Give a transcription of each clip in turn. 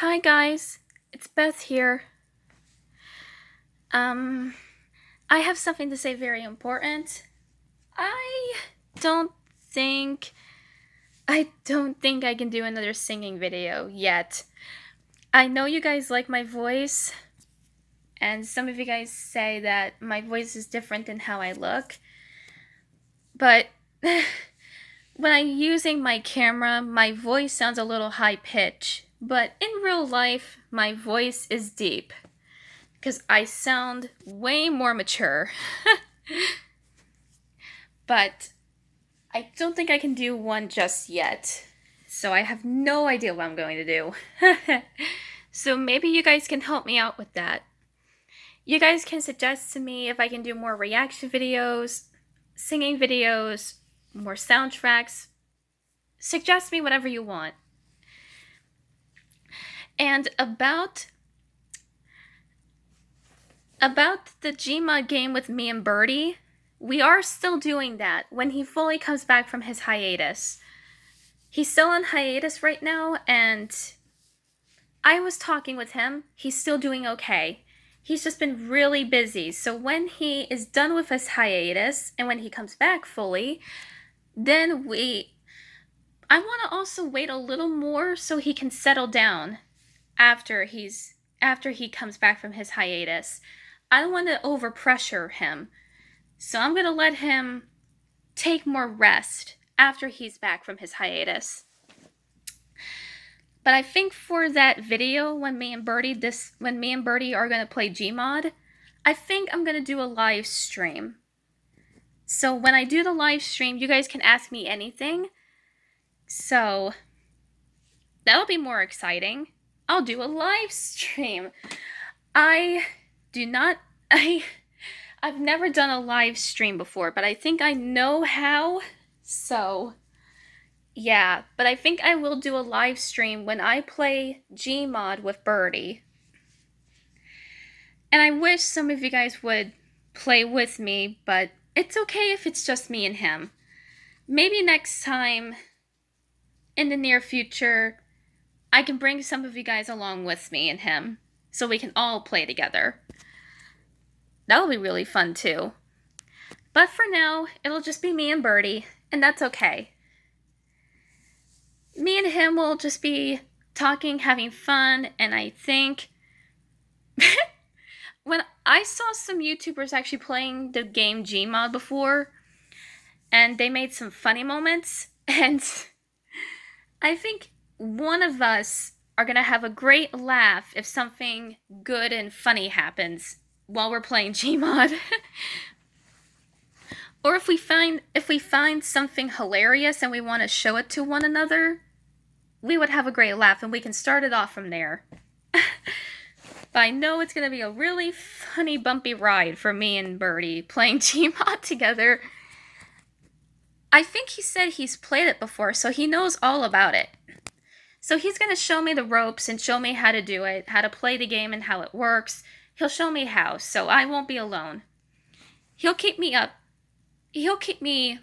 Hi guys, it's Beth here. Um, I have something to say very important. I don't think I don't think I can do another singing video yet. I know you guys like my voice, and some of you guys say that my voice is different than how I look. But when I'm using my camera, my voice sounds a little high pitch. But in real life, my voice is deep. Because I sound way more mature. But I don't think I can do one just yet. So I have no idea what I'm going to do. So maybe you guys can help me out with that. You guys can suggest to me if I can do more reaction videos, singing videos, more soundtracks. Suggest me whatever you want. And about the Gmod game with me and Birdie, we are still doing that when he fully comes back from his hiatus. He's still on hiatus right now, and I was talking with him. He's still doing okay. He's just been really busy. So when he is done with his hiatus and when he comes back fully, then I want to also wait a little more so he can settle down after he comes back from his hiatus. I don't want to overpressure him. So I'm going to let him take more rest after he's back from his hiatus. But I think for that video when me and Birdie are going to play Gmod, I think I'm going to do a live stream. So when I do the live stream, you guys can ask me anything. So that'll be more exciting. I'll do a live stream. I've never done a live stream before, but I think I know how. So yeah, but I think I will do a live stream when I play Gmod with Birdie. And I wish some of you guys would play with me, but it's okay if it's just me and him. Maybe next time, in the near future, I can bring some of you guys along with me and him, so we can all play together. That'll be really fun too. But for now, it'll just be me and Birdie, and that's okay. Me and him will just be talking, having fun, and I think when I saw some YouTubers actually playing the game Gmod before, and they made some funny moments, and I think one of us are gonna have a great laugh if something good and funny happens while we're playing Gmod. Or if we find something hilarious and we want to show it to one another, we would have a great laugh and we can start it off from there. But I know it's going to be a really funny, bumpy ride for me and Birdie playing Gmod together. I think he said he's played it before, so he knows all about it. So he's going to show me the ropes and show me how to do it, how to play the game and how it works. He'll show me how, so I won't be alone. He'll keep me up. He'll keep me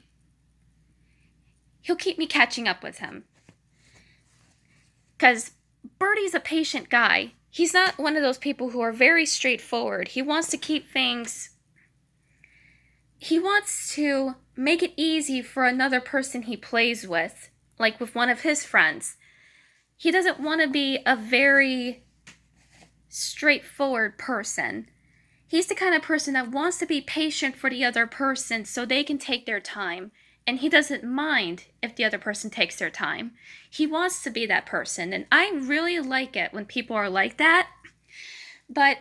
catching up with him. Because Birdie's a patient guy. He's not one of those people who are very straightforward. He wants to keep things... He wants to make it easy for another person he plays with, like with one of his friends. He doesn't want to be a very straightforward person. He's the kind of person that wants to be patient for the other person so they can take their time. And he doesn't mind if the other person takes their time. He wants to be that person. And I really like it when people are like that. But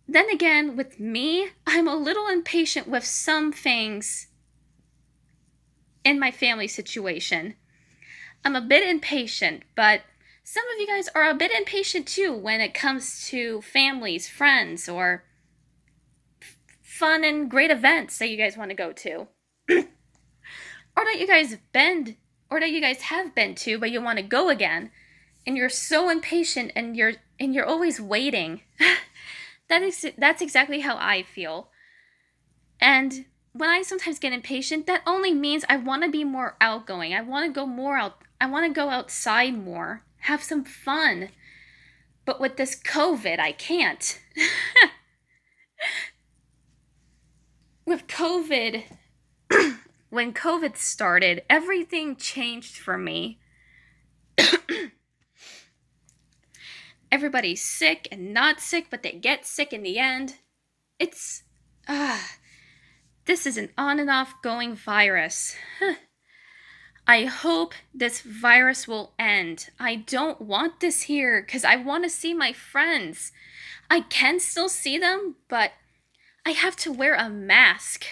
then again, with me, I'm a little impatient with some things in my family situation. I'm a bit impatient, but some of you guys are a bit impatient too when it comes to families, friends, or fun and great events that you guys want to go to. Or that you guys have been to, but you want to go again, and you're so impatient and you're always waiting. That's exactly how I feel. And when I sometimes get impatient, that only means I want to be more outgoing. I want to go outside more, have some fun. But with this COVID, I can't. With COVID, when COVID started, everything changed for me. Everybody's sick and not sick, but they get sick in the end. It's, this is an on and off going virus. I hope this virus will end. I don't want this here because I want to see my friends. I can still see them, but I have to wear a mask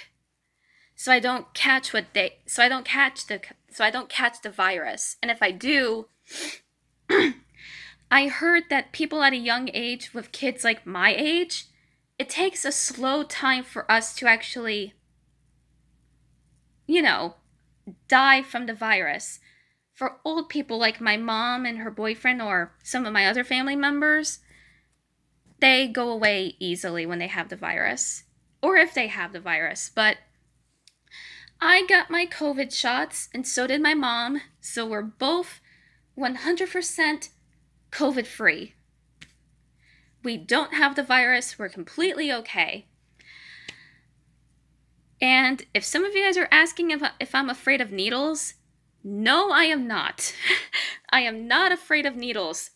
so I don't catch the virus. And if I do, I heard that people at a young age with kids like my age, it takes a slow time for us to actually, die from the virus. For old people like my mom and her boyfriend or some of my other family members, they go away easily when they have the virus. Or if they have the virus. But I got my COVID shots and so did my mom. So we're both 100% COVID free. We don't have the virus. We're completely okay. And if some of you guys are asking if I'm afraid of needles, no, I am not. I am not afraid of needles.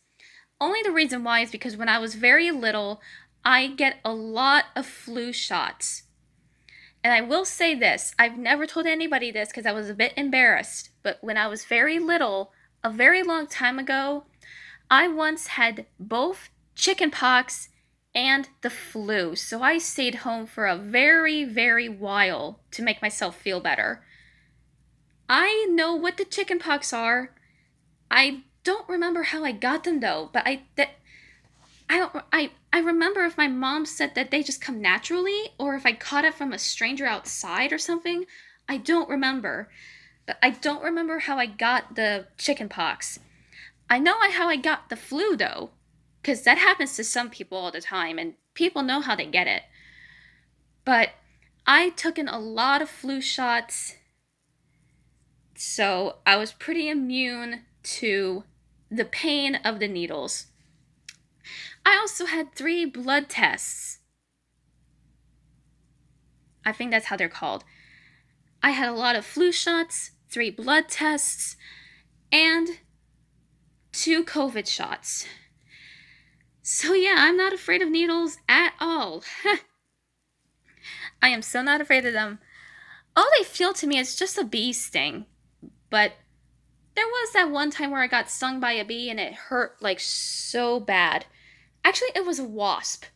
Only the reason why is because when I was very little, I get a lot of flu shots. And I will say this, I've never told anybody this because I was a bit embarrassed, but when I was very little, a very long time ago, I once had both chickenpox and the flu. So I stayed home for a very, very while to make myself feel better. I know what the chickenpox are. I don't remember how I got them though, but I remember if my mom said that they just come naturally or if I caught it from a stranger outside or something. I don't remember. But I don't remember how I got the chickenpox. I know how I got the flu though, because that happens to some people all the time and people know how they get it. But I took in a lot of flu shots, so I was pretty immune to the pain of the needles. I also had 3 blood tests. I think that's how they're called. I had a lot of flu shots, 3 blood tests, and 2 COVID shots. So yeah, I'm not afraid of needles at all. I am so not afraid of them. All they feel to me is just a bee sting. But there was that one time where I got stung by a bee and it hurt like so bad. Actually, it was a wasp.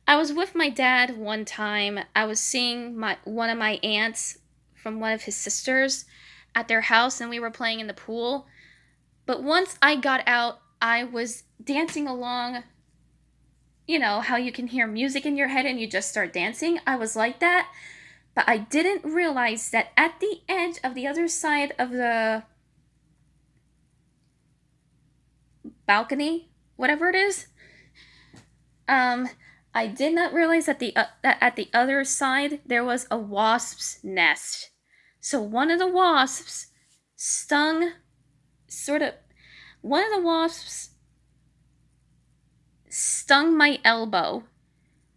I was with my dad one time. I was seeing one of my aunts from one of his sisters at their house and we were playing in the pool. But once I got out, I was dancing along. You know, how you can hear music in your head and you just start dancing? I was like that. But I didn't realize that at the edge of the other side of the balcony, whatever it is, I did not realize that that at the other side there was a wasp's nest. So one of the wasps stung, one of the wasps stung my elbow,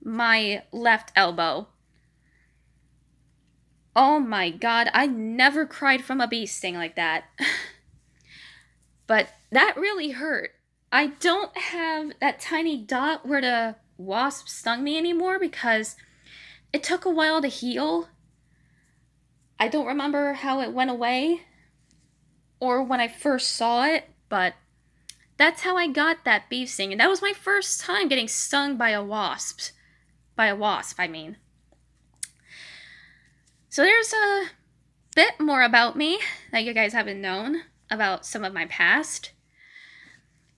my left elbow. Oh my god, I never cried from a bee sting like that. But that really hurt. I don't have that tiny dot where the wasp stung me anymore because it took a while to heal. I don't remember how it went away or when I first saw it, but that's how I got that bee sting. And that was my first time getting stung by a wasp. By a wasp, I mean. So there's a bit more about me that you guys haven't known about some of my past.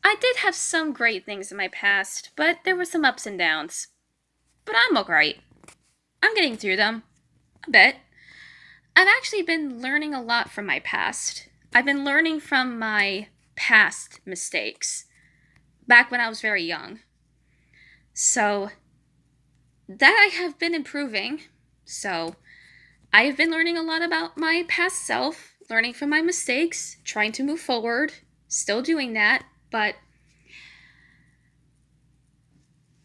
I did have some great things in my past, but there were some ups and downs. But I'm alright. I'm getting through them. A bit. I've actually been learning a lot from my past. I've been learning from my past mistakes. Back when I was very young. So, that I have been improving. So, I have been learning a lot about my past self, learning from my mistakes, trying to move forward, still doing that, but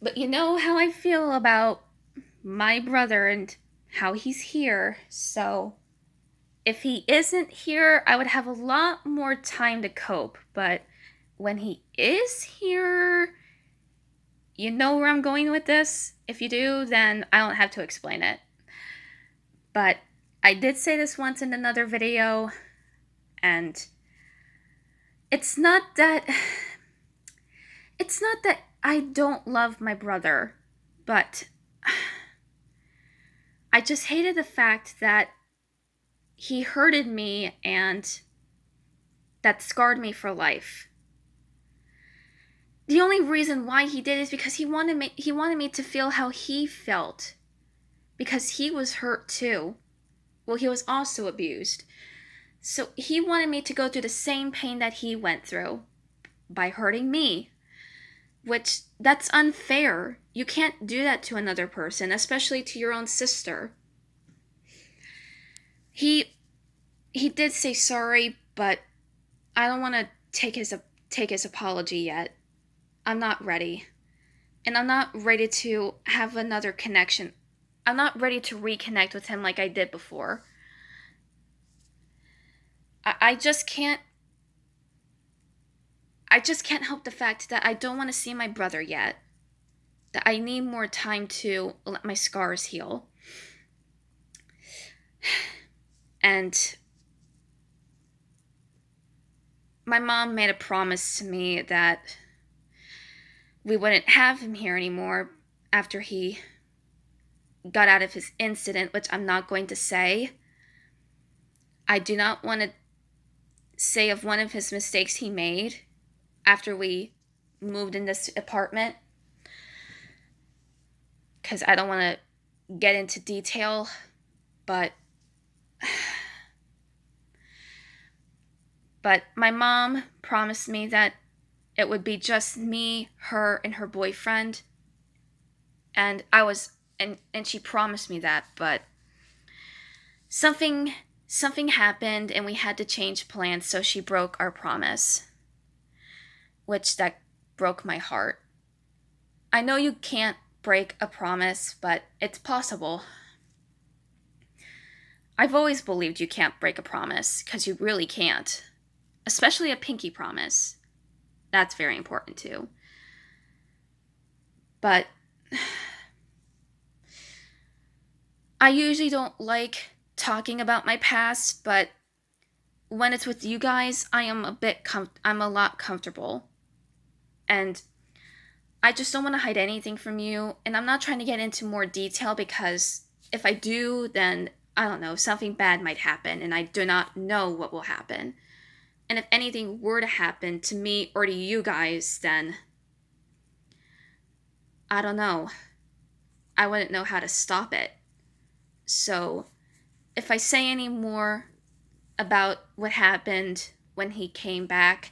But you know how I feel about my brother and how he's here, so if he isn't here, I would have a lot more time to cope. But when he is here, you know where I'm going with this? If you do, then I don't have to explain it. But I did say this once in another video, and it's not that it's not that I don't love my brother, but I just hated the fact that he hurted me and that scarred me for life. The only reason why he did is because he wanted me to feel how he felt, because he was hurt too. Well, he was also abused. So he wanted me to go through the same pain that he went through by hurting me, which that's unfair. You can't do that to another person, especially to your own sister. He did say sorry, but I don't want to take his apology yet. I'm not ready. And I'm not ready to have another connection. I'm not ready to reconnect with him like I did before. I just can't help the fact that I don't want to see my brother yet. That I need more time to let my scars heal. And my mom made a promise to me that we wouldn't have him here anymore after he got out of his incident, which I'm not going to say. I do not want to say of one of his mistakes he made after we moved in this apartment, because I don't want to get into detail, but my mom promised me that it would be just me, her, and her boyfriend. And she promised me that, but something happened and we had to change plans, so she broke our promise, which that broke my heart. I know you can't break a promise, but it's possible. I've always believed you can't break a promise, because you really can't. Especially a pinky promise. That's very important too. But I usually don't like talking about my past, but when it's with you guys, I'm a lot comfortable. And I just don't want to hide anything from you, and I'm not trying to get into more detail, because if I do, then I don't know, something bad might happen, and I do not know what will happen. And if anything were to happen to me or to you guys, then I don't know. I wouldn't know how to stop it. So if I say any more about what happened when he came back,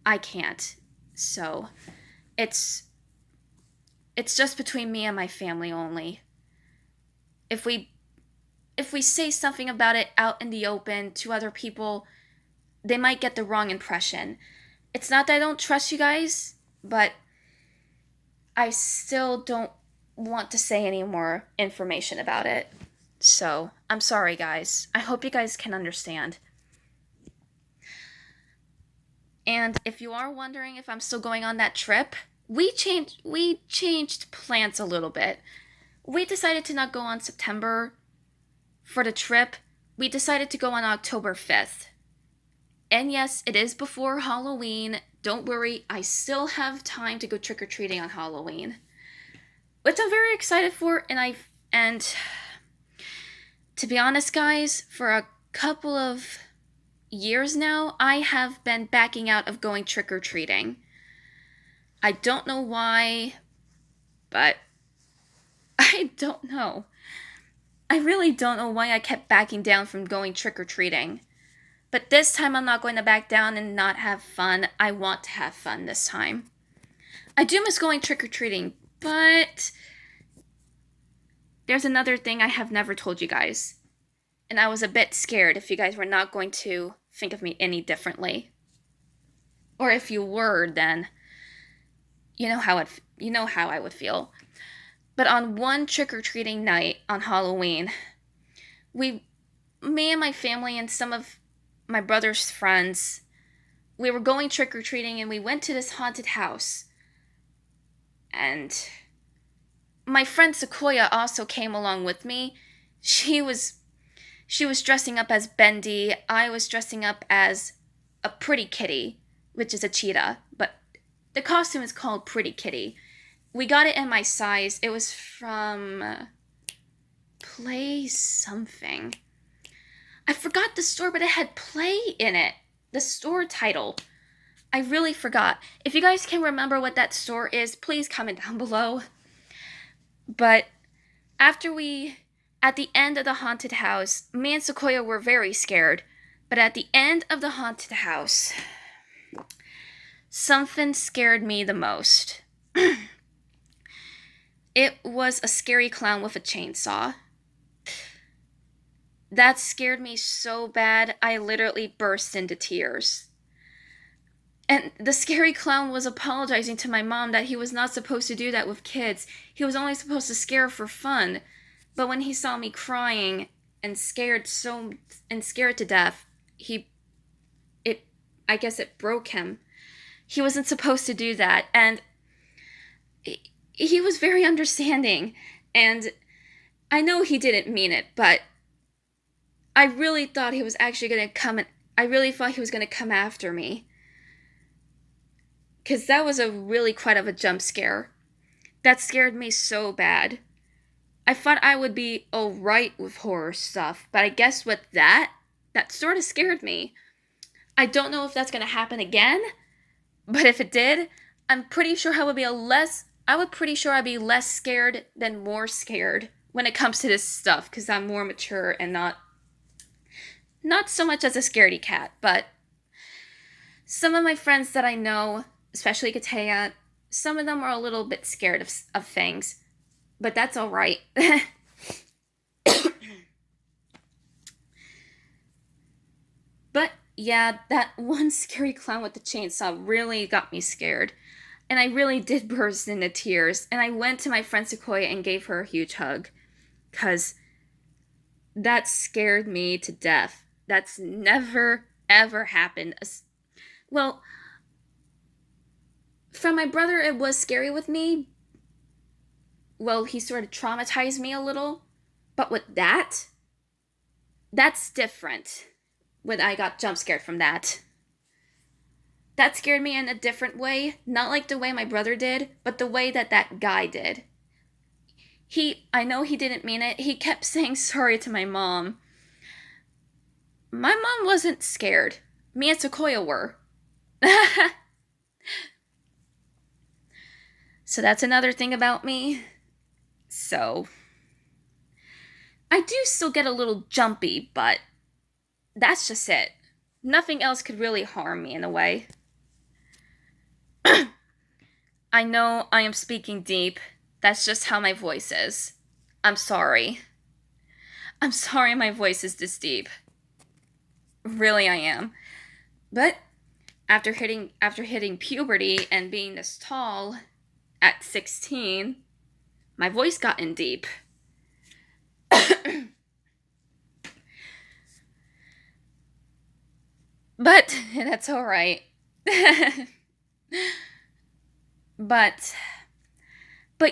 I can't. So it's just between me and my family only. If we say something about it out in the open to other people, they might get the wrong impression. It's not that I don't trust you guys, but I still don't want to say any more information about it. So, I'm sorry, guys. I hope you guys can understand. And if you are wondering if I'm still going on that trip, we changed plans a little bit. We decided to not go on September for the trip. We decided to go on October 5th. And yes, it is before Halloween. Don't worry, I still have time to go trick-or-treating on Halloween, which I'm very excited for. And to be honest, guys, for a couple of years now, I have been backing out of going trick-or-treating. I don't know why, but I don't know. I really don't know why I kept backing down from going trick-or-treating. But this time I'm not going to back down and not have fun. I want to have fun this time. I do miss going trick-or-treating, but there's another thing I have never told you guys. And I was a bit scared if you guys were not going to think of me any differently. Or if you were, then you know how I would feel. But on one trick-or-treating night on Halloween, we me and my family and some of my brother's friends, we were going trick-or-treating and we went to this haunted house. And my friend Sequoia also came along with me. She was she was dressing up as Bendy. I was dressing up as a Pretty Kitty, which is a cheetah, but the costume is called Pretty Kitty. We got it in my size. It was from Play something. I forgot the store, but it had Play in it. The store title. I really forgot. If you guys can remember what that store is, please comment down below. But at the end of the haunted house, me and Sequoia were very scared. But at the end of the haunted house, something scared me the most. It was a scary clown with a chainsaw. That scared me so bad, I literally burst into tears. And the scary clown was apologizing to my mom that he was not supposed to do that with kids. He was only supposed to scare for fun. But when he saw me crying and scared to death, I guess it broke him. He wasn't supposed to do that, and he was very understanding. And I know he didn't mean it, but I really thought he was actually going to come and I really thought he was going to come after me. Because that was a really quite of a jump scare. That scared me so bad. I thought I would be alright with horror stuff, but I guess with that sort of scared me. I don't know if that's going to happen again, but if it did, I'm pretty sure I'd be less scared than more scared when it comes to this stuff, because I'm more mature and not so much as a scaredy cat. But some of my friends that I know, especially Katea, some of them are a little bit scared of things, but that's all right. But yeah, that one scary clown with the chainsaw really got me scared. And I really did burst into tears. And I went to my friend Sequoia and gave her a huge hug. Because that scared me to death. That's never, ever happened. Well, from my brother, it was scary with me. Well, he sort of traumatized me a little. But with that's different. When I got jump scared from that. That scared me in a different way. Not like the way my brother did, but the way that guy did. I know he didn't mean it. He kept saying sorry to my mom. My mom wasn't scared. Me and Sequoia were. So that's another thing about me. So I do still get a little jumpy, but that's just it. Nothing else could really harm me in a way. I know I am speaking deep. That's just how my voice is. I'm sorry. I'm sorry my voice is this deep. Really, I am. But after hitting puberty and being this tall at 16, my voice got in deep. But that's all right. But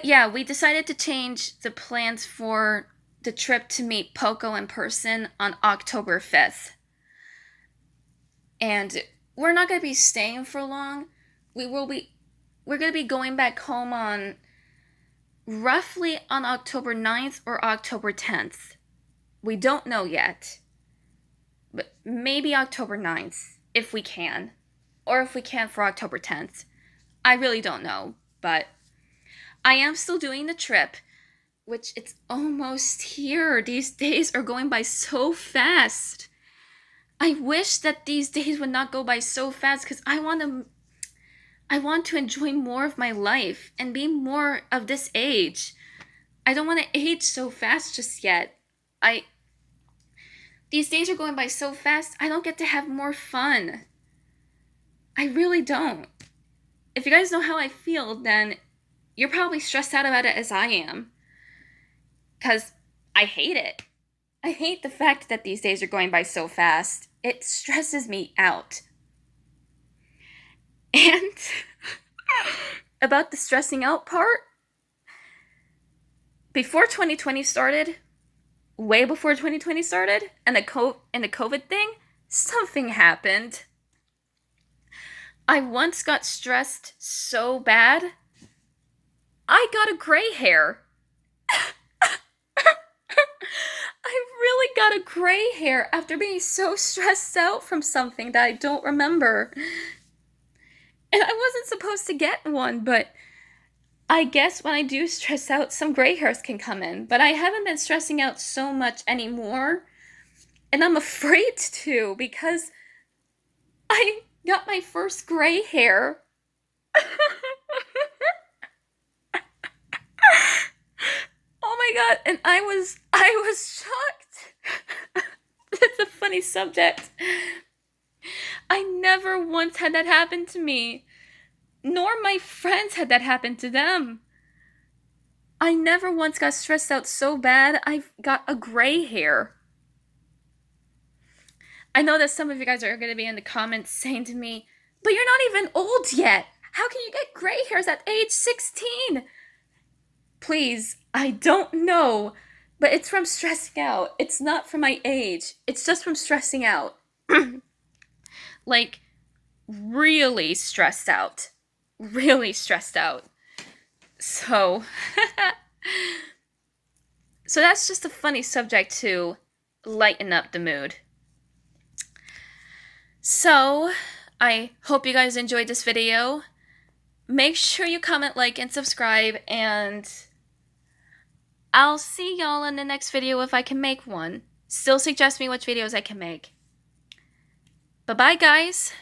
yeah, we decided to change the plans for the trip to meet Poco in person on October 5th. And we're not going to be staying for long. We're going to be going back home on roughly on October 9th or October 10th. We don't know yet. But maybe October 9th, if we can. Or if we can for October 10th. I really don't know, but I am still doing the trip, which it's almost here. These days are going by so fast. I wish that these days would not go by so fast because I want to enjoy more of my life and be more of this age. I don't want to age so fast just yet. These days are going by so fast, I don't get to have more fun. I really don't. if you guys know how I feel, then you're probably stressed out about it as I am. Because I hate it. I hate the fact that these days are going by so fast. It stresses me out. And about the stressing out part, before 2020 started, way before 2020 started, and the COVID thing, something happened. I once got stressed so bad, I got a gray hair. I really got a gray hair after being so stressed out from something that I don't remember. And I wasn't supposed to get one, but I guess when I do stress out, some gray hairs can come in. But I haven't been stressing out so much anymore. And I'm afraid to, because I got my first gray hair. Oh my god, and I was shocked. It's a funny subject. I never once had that happen to me, nor my friends had that happen to them. I never once got stressed out so bad I got a gray hair. I know that some of you guys are going to be in the comments saying to me, but you're not even old yet. How can you get gray hairs at age 16? Please, I don't know, but it's from stressing out. It's not from my age. It's just from stressing out. Like, really stressed out. Really stressed out. So, so that's just a funny subject to lighten up the mood. So, I hope you guys enjoyed this video. Make sure you comment, like, and subscribe, and I'll see y'all in the next video if I can make one. Still suggest me which videos I can make. Bye-bye, guys.